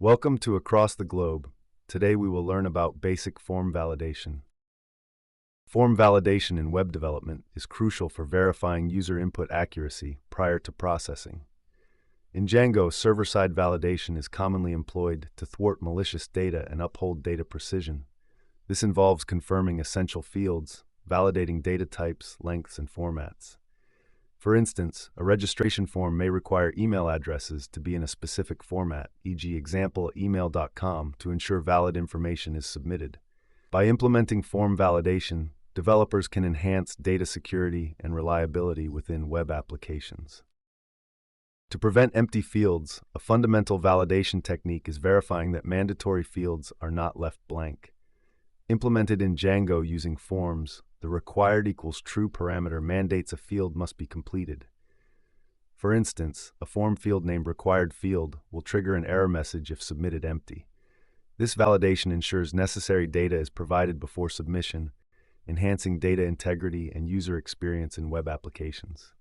Welcome to Across the Globe. Today we will learn about basic form validation. Form validation in web development is crucial for verifying user input accuracy prior to processing. In Django, server-side validation is commonly employed to thwart malicious data and uphold data precision. This involves confirming essential fields, validating data types, lengths, and formats. For instance, a registration form may require email addresses to be in a specific format, e.g. example@email.com, to ensure valid information is submitted. By implementing form validation, developers can enhance data security and reliability within web applications. To prevent empty fields, a fundamental validation technique is verifying that mandatory fields are not left blank. Implemented in Django using forms, the required equals true parameter mandates a field must be completed. For instance, a form field named required field will trigger an error message if submitted empty. This validation ensures necessary data is provided before submission, enhancing data integrity and user experience in web applications.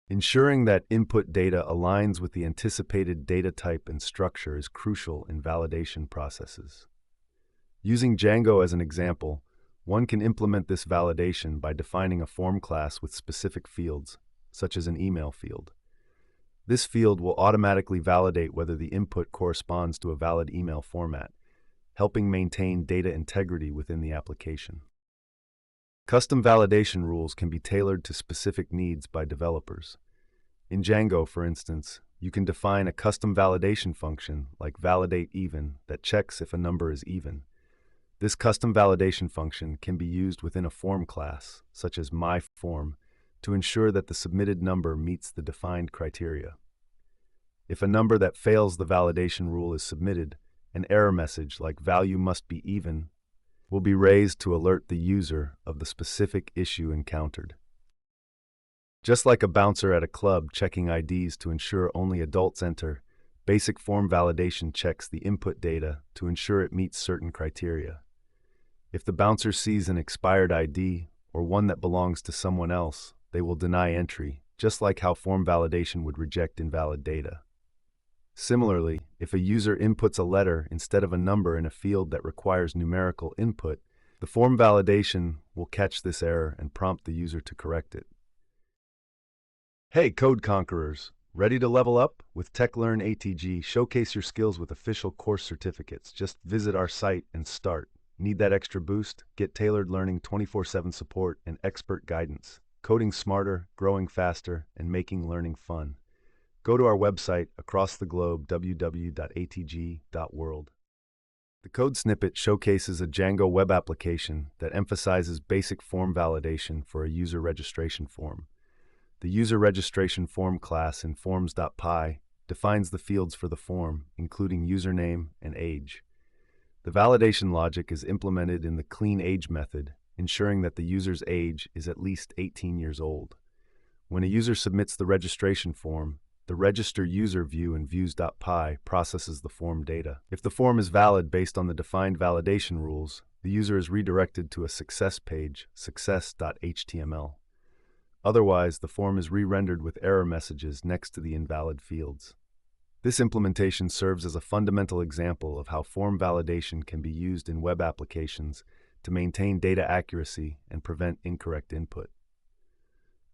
Ensuring that input data aligns with the anticipated data type and structure is crucial in validation processes. Using Django as an example, one can implement this validation by defining a form class with specific fields, such as an email field. This field will automatically validate whether the input corresponds to a valid email format, helping maintain data integrity within the application. Custom validation rules can be tailored to specific needs by developers. In Django, for instance, you can define a custom validation function like validate_even that checks if a number is even. This custom validation function can be used within a form class, such as myForm, to ensure that the submitted number meets the defined criteria. If a number that fails the validation rule is submitted, an error message like value must be even will be raised to alert the user of the specific issue encountered. Just like a bouncer at a club checking IDs to ensure only adults enter, basic form validation checks the input data to ensure it meets certain criteria. If the bouncer sees an expired ID or one that belongs to someone else, they will deny entry, just like how form validation would reject invalid data. Similarly, if a user inputs a letter instead of a number in a field that requires numerical input, the form validation will catch this error and prompt the user to correct it. Hey, Code Conquerors! Ready to level up? With TechLearn ATG, showcase your skills with official course certificates. Just visit our site and start. Need that extra boost? Get tailored learning, 24/7 support, and expert guidance. Coding smarter, growing faster, and making learning fun. Go to our website across the globe, www.atg.world. The code snippet showcases a Django web application that emphasizes basic form validation for a user registration form. The user registration form class in forms.py defines the fields for the form, including username and age. The validation logic is implemented in the clean age method, ensuring that the user's age is at least 18 years old. When a user submits the registration form, the register user view in views.py processes the form data. If the form is valid based on the defined validation rules, the user is redirected to a success page, success.html. Otherwise, the form is re-rendered with error messages next to the invalid fields. This implementation serves as a fundamental example of how form validation can be used in web applications to maintain data accuracy and prevent incorrect input.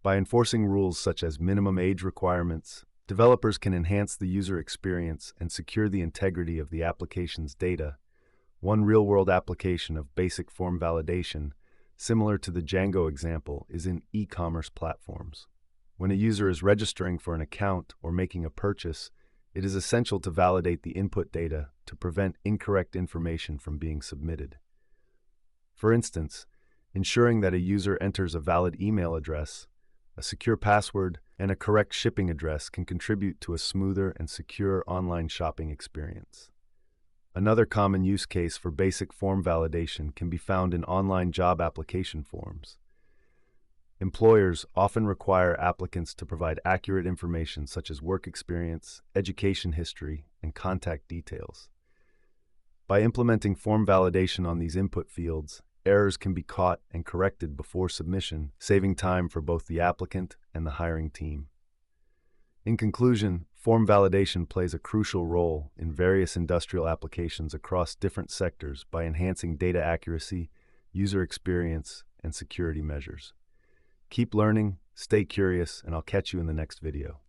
By enforcing rules such as minimum age requirements, developers can enhance the user experience and secure the integrity of the application's data. One real-world application of basic form validation, similar to the Django example, is in e-commerce platforms. When a user is registering for an account or making a purchase, it is essential to validate the input data to prevent incorrect information from being submitted. For instance, ensuring that a user enters a valid email address, a secure password, and a correct shipping address can contribute to a smoother and secure online shopping experience. Another common use case for basic form validation can be found in online job application forms. Employers often require applicants to provide accurate information such as work experience, education history, and contact details. By implementing form validation on these input fields, errors can be caught and corrected before submission, saving time for both the applicant and the hiring team. In conclusion, Form validation plays a crucial role in various industrial applications across different sectors by enhancing data accuracy, user experience, and security measures. Keep learning, stay curious, and I'll catch you in the next video.